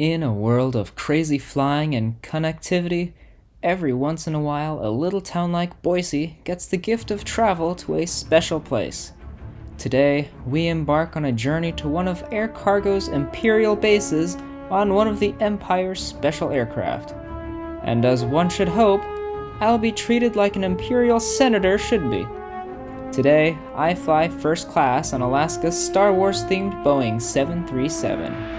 In a world of crazy flying and connectivity, every once in a while a little town like Boise gets the gift of travel to a special place. Today, we embark on a journey to one of air cargo's imperial bases on one of the Empire's special aircraft. And as one should hope, I'll be treated like an imperial senator should be. Today, I fly first class on Alaska's Star Wars-themed Boeing 737.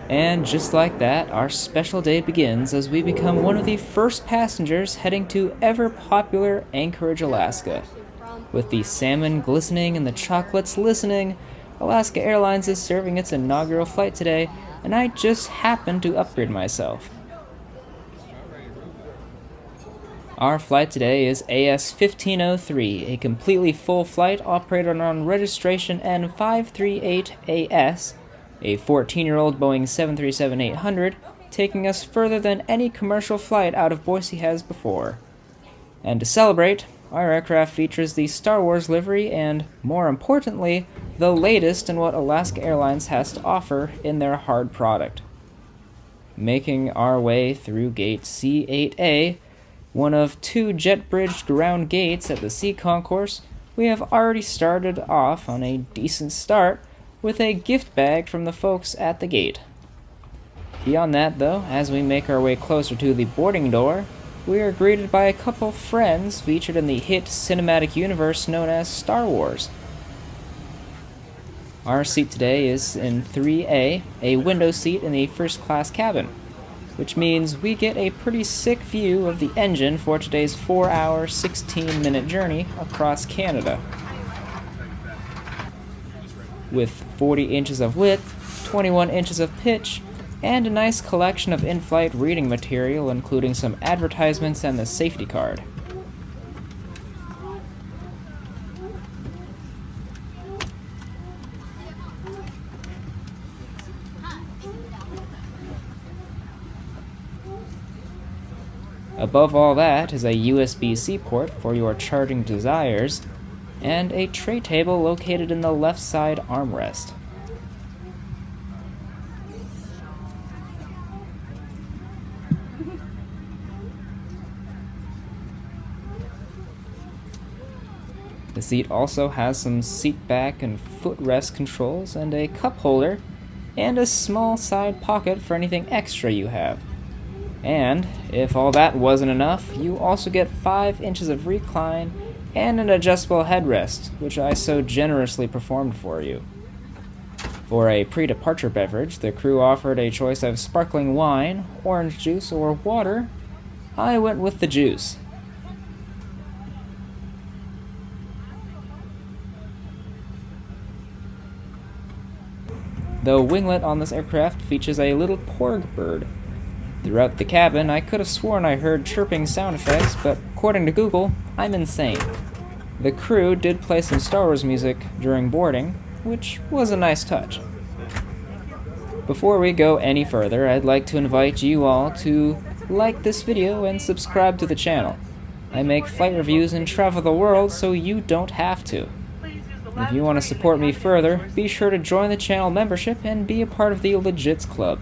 And just like that, our special day begins as we become one of the first passengers heading to ever-popular Anchorage, Alaska. With the salmon glistening and the chocolates listening, Alaska Airlines is serving its inaugural flight today, and I just happened to upgrade myself. Our flight today is AS-1503, a completely full flight operated on registration N538AS, a 14-year-old Boeing 737-800, taking us further than any commercial flight out of Boise has before. And to celebrate, our aircraft features the Star Wars livery and, more importantly, the latest in what Alaska Airlines has to offer in their hard product. Making our way through gate C8A, one of two jet-bridged ground gates at the C concourse, we have already started off on a decent start with a gift bag from the folks at the gate. Beyond that, though, as we make our way closer to the boarding door, we are greeted by a couple friends featured in the hit cinematic universe known as Star Wars. Our seat today is in 3A, a window seat in the first class cabin, which means we get a pretty sick view of the engine for today's 4-hour, 16-minute journey across Canada. With 40 inches of width, 21 inches of pitch, and a nice collection of Inflight reading material including some advertisements and the safety card. Above all that is a USB-C port for your charging desires, and a tray table located in the left side armrest. The seat also has some seat back and footrest controls and a cup holder, and a small side pocket for anything extra you have. And, if all that wasn't enough, you also get 5 inches of recline and an adjustable headrest, which I so generously performed for you. For a pre-departure beverage, the crew offered a choice of sparkling wine, orange juice, or water. I went with the juice. The winglet on this aircraft features a little porg bird. Throughout the cabin, I could have sworn I heard chirping sound effects, but according to Google, I'm insane. The crew did play some Star Wars music during boarding, which was a nice touch. Before we go any further, I'd like to invite you all to like this video and subscribe to the channel. I make flight reviews and travel the world so you don't have to. If you want to support me further, be sure to join the channel membership and be a part of the Legits Club.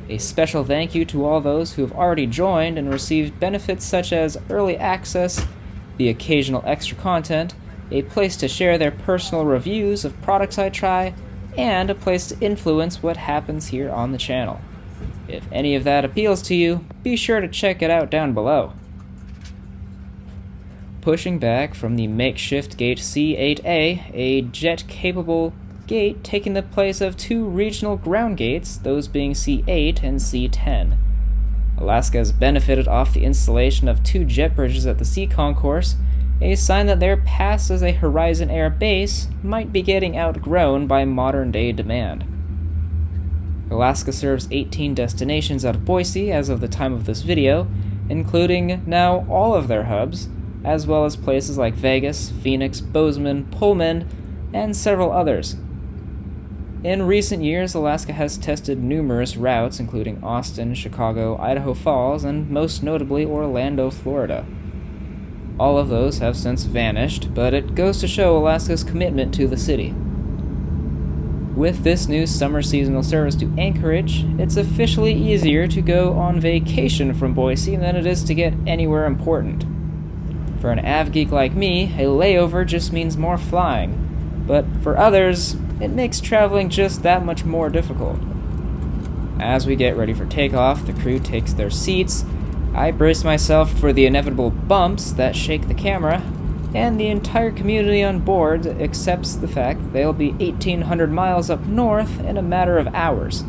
A special thank you to all those who have already joined and received benefits such as early access, the occasional extra content, a place to share their personal reviews of products I try, and a place to influence what happens here on the channel. If any of that appeals to you, be sure to check it out down below. Pushing back from the makeshift gate C8A, a jet-capable gate taking the place of two regional ground gates, those being C8 and C10. Alaska has benefited off the installation of two jet bridges at the sea concourse, a sign that their past as a Horizon Air base might be getting outgrown by modern-day demand. Alaska serves 18 destinations out of Boise as of the time of this video, including now all of their hubs, as well as places like Vegas, Phoenix, Bozeman, Pullman, and several others. In recent years, Alaska has tested numerous routes, including Austin, Chicago, Idaho Falls, and most notably Orlando, Florida. All of those have since vanished, but it goes to show Alaska's commitment to the city. With this new summer seasonal service to Anchorage, it's officially easier to go on vacation from Boise than it is to get anywhere important. For an av geek like me, a layover just means more flying, but for others, it makes traveling just that much more difficult. As we get ready for takeoff, the crew takes their seats, I brace myself for the inevitable bumps that shake the camera, and the entire community on board accepts the fact that they'll be 1,800 miles up north in a matter of hours.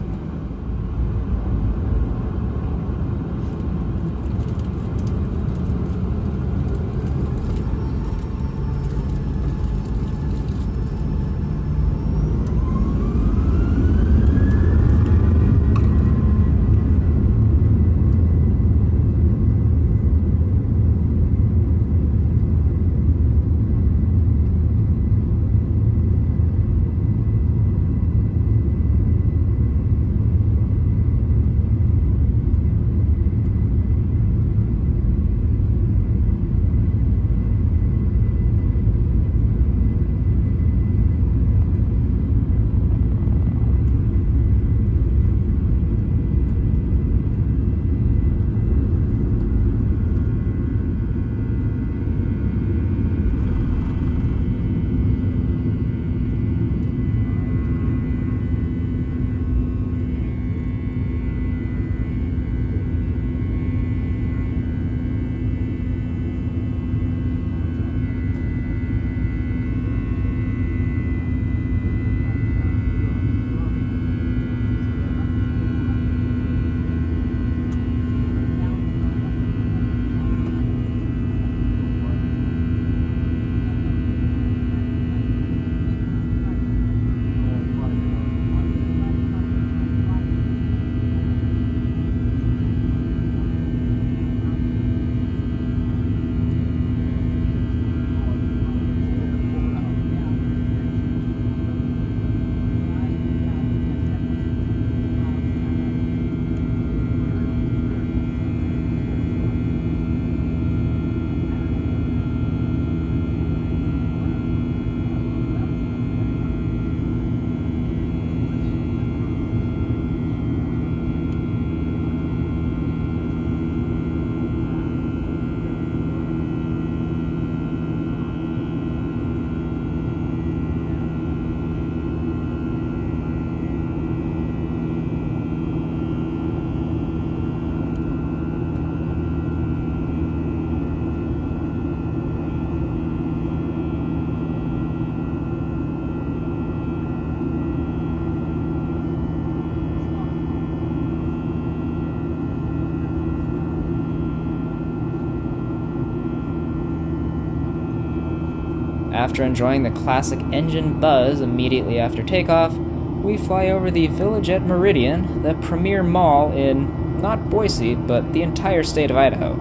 After enjoying the classic engine buzz immediately after takeoff, we fly over the Village at Meridian, the premier mall in, not Boise, but the entire state of Idaho.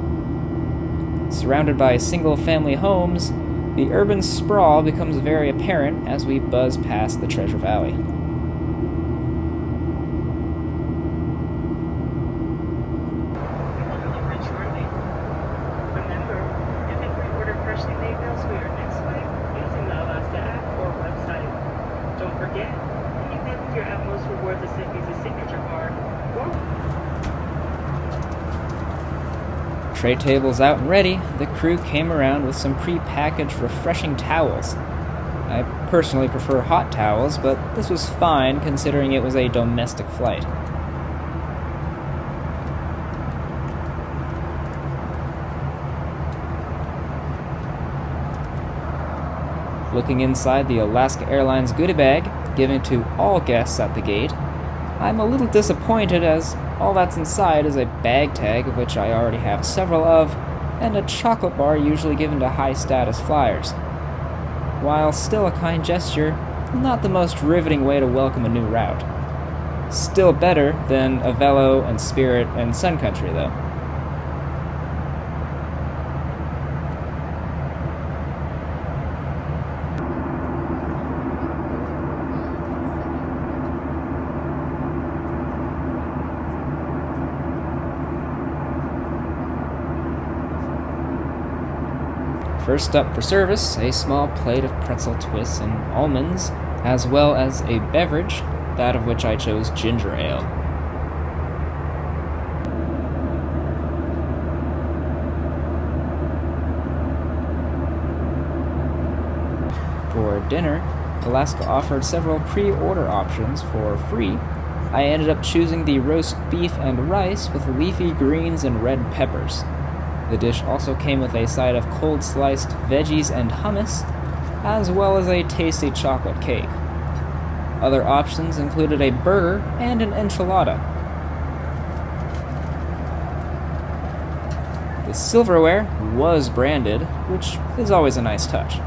Surrounded by single-family homes, the urban sprawl becomes very apparent as we buzz past the Treasure Valley. Remember, if we order freshly made meals for your next flight using the Alaska app or your utmost rewards a Visa signature card. Tray tables out and ready, the crew came around with some pre-packaged refreshing towels. I personally prefer hot towels, but this was fine considering it was a domestic flight. Looking inside the Alaska Airlines goodie bag, given to all guests at the gate, I'm a little disappointed as all that's inside is a bag tag, of which I already have several of, and a chocolate bar usually given to high-status flyers. While still a kind gesture, not the most riveting way to welcome a new route. Still better than Avelo and Spirit and Sun Country, though. First up for service, a small plate of pretzel twists and almonds, as well as a beverage, that of which I chose ginger ale. For dinner, Alaska offered several pre-order options for free. I ended up choosing the roast beef and rice with leafy greens and red peppers. The dish also came with a side of cold sliced veggies and hummus, as well as a tasty chocolate cake. Other options included a burger and an enchilada. The silverware was branded, which is always a nice touch.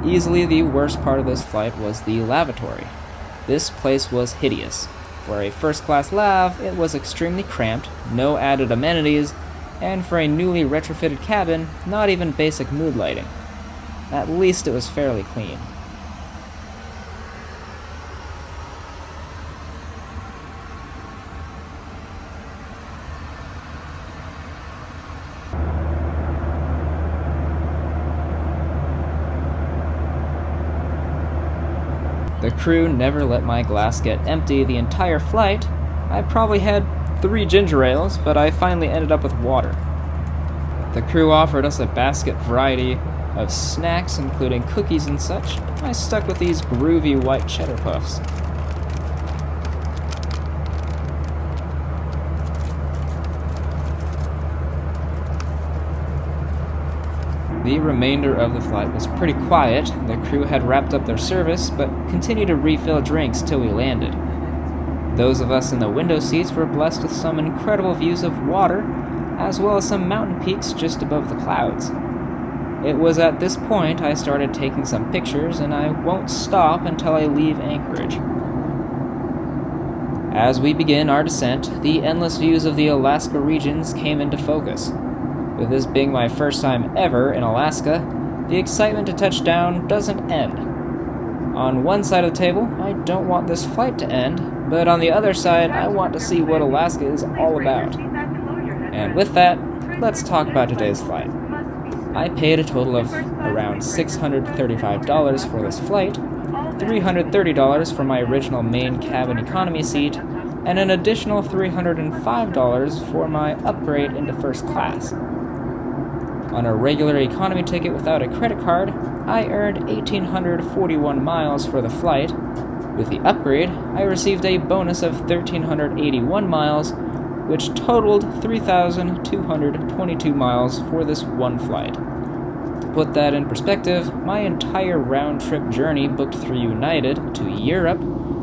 Easily the worst part of this flight was the lavatory. This place was hideous. For a first-class lav, it was extremely cramped, no added amenities, and for a newly retrofitted cabin, not even basic mood lighting. At least it was fairly clean. The crew never let my glass get empty the entire flight. I probably had 3 ginger ales, but I finally ended up with water. The crew offered us a basket variety of snacks, including cookies and such. I stuck with these groovy white cheddar puffs. The remainder of the flight was pretty quiet. The crew had wrapped up their service, but continued to refill drinks till we landed. Those of us in the window seats were blessed with some incredible views of water, as well as some mountain peaks just above the clouds. It was at this point I started taking some pictures, and I won't stop until I leave Anchorage. As we begin our descent, the endless views of the Alaska regions came into focus. With this being my first time ever in Alaska, the excitement to touch down doesn't end. On one side of the table, I don't want this flight to end, but on the other side, I want to see what Alaska is all about. And with that, let's talk about today's flight. I paid a total of around $635 for this flight, $330 for my original main cabin economy seat, and an additional $305 for my upgrade into first class. On a regular economy ticket without a credit card, I earned 1,841 miles for the flight. With the upgrade, I received a bonus of 1,381 miles, which totaled 3,222 miles for this one flight. To put that in perspective, my entire round-trip journey booked through United to Europe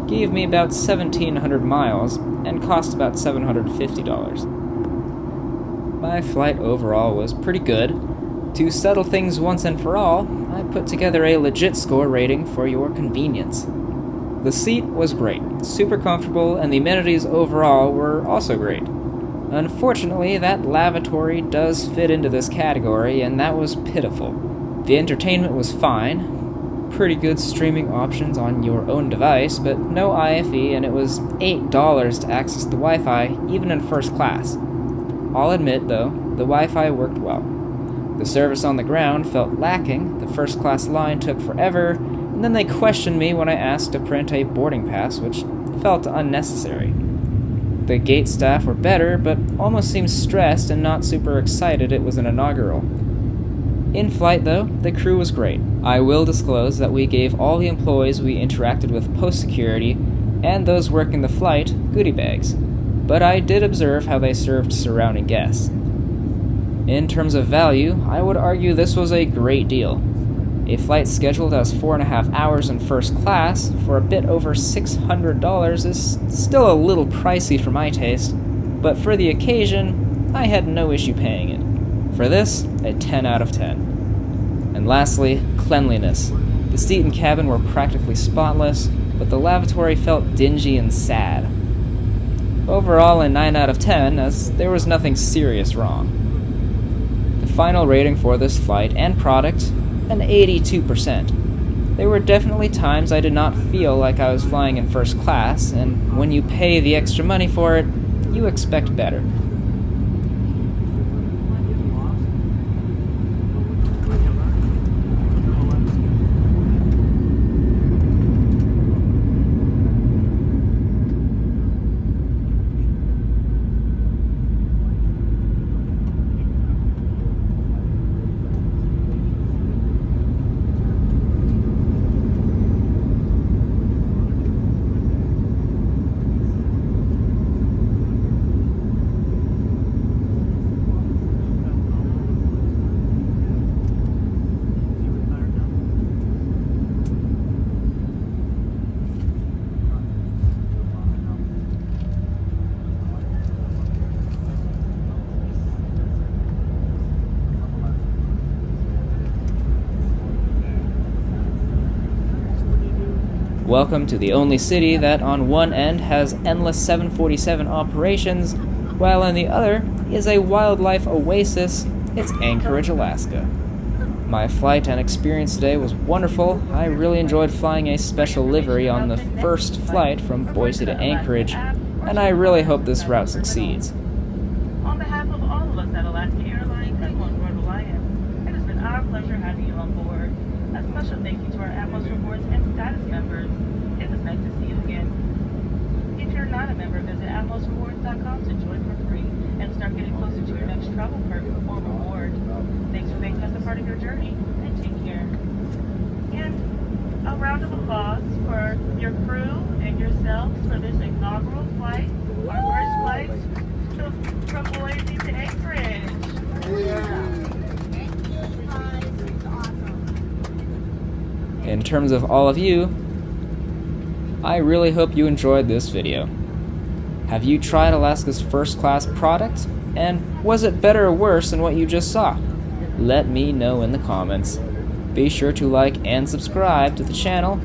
gave me about 1,700 miles and cost about $750. My flight overall was pretty good. To settle things once and for all, I put together a LegitScore rating for your convenience. The seat was great, super comfortable, and the amenities overall were also great. Unfortunately, that lavatory does fit into this category, and that was pitiful. The entertainment was fine, pretty good streaming options on your own device, but no IFE, and it was $8 to access the Wi-Fi, even in first class. I'll admit, though, the Wi-Fi worked well. The service on the ground felt lacking, the first-class line took forever, and then they questioned me when I asked to print a boarding pass, which felt unnecessary. The gate staff were better, but almost seemed stressed and not super excited it was an inaugural. In flight, though, the crew was great. I will disclose that we gave all the employees we interacted with post-security and those working the flight goodie bags, but I did observe how they served surrounding guests. In terms of value, I would argue this was a great deal. A flight scheduled as 4.5 hours in first class for a bit over $600 is still a little pricey for my taste, but for the occasion, I had no issue paying it. For this, a 10 out of 10. And lastly, cleanliness. The seat and cabin were practically spotless, but the lavatory felt dingy and sad. Overall, a 9 out of 10, as there was nothing serious wrong. The final rating for this flight and product, an 82%. There were definitely times I did not feel like I was flying in first class, and when you pay the extra money for it, you expect better. Welcome to the only city that on one end has endless 747 operations, while on the other is a wildlife oasis. It's Anchorage, Alaska. My flight and experience today was wonderful. I really enjoyed flying a special livery on the first flight from Boise to Anchorage, and I really hope this route succeeds. On behalf of all of us at Alaska Airlines and OneWorld Alliance, it has been our pleasure having you on board. A special thank you to our Atmos Rewards and status members. It was nice to see you again. If you're not a member, visit atmosrewards.com to join for free and start getting closer to your next travel perk or reward. Thanks for making us a part of your journey, and take care. And a round of applause for your crew and yourselves for this inaugural flight, our first flight from Boise to Anchorage. In terms of all of you, I really hope you enjoyed this video. Have you tried Alaska's first class product? And was it better or worse than what you just saw? Let me know in the comments. Be sure to like and subscribe to the channel,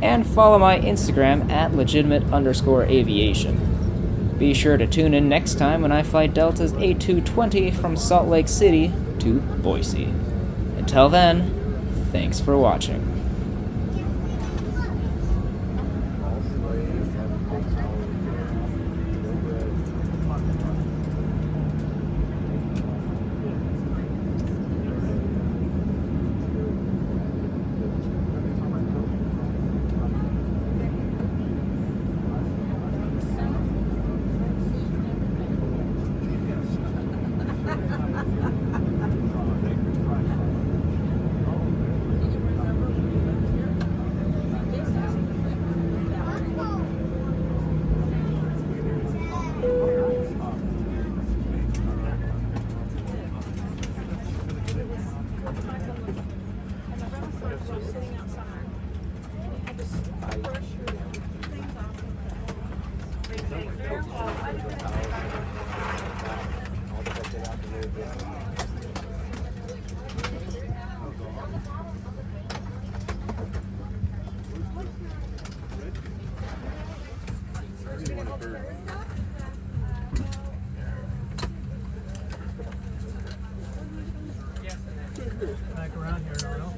and follow my Instagram at legitimate_aviation. Be sure to tune in next time when I fly Delta's A220 from Salt Lake City to Boise. Until then, thanks for watching. Back around here, Noel.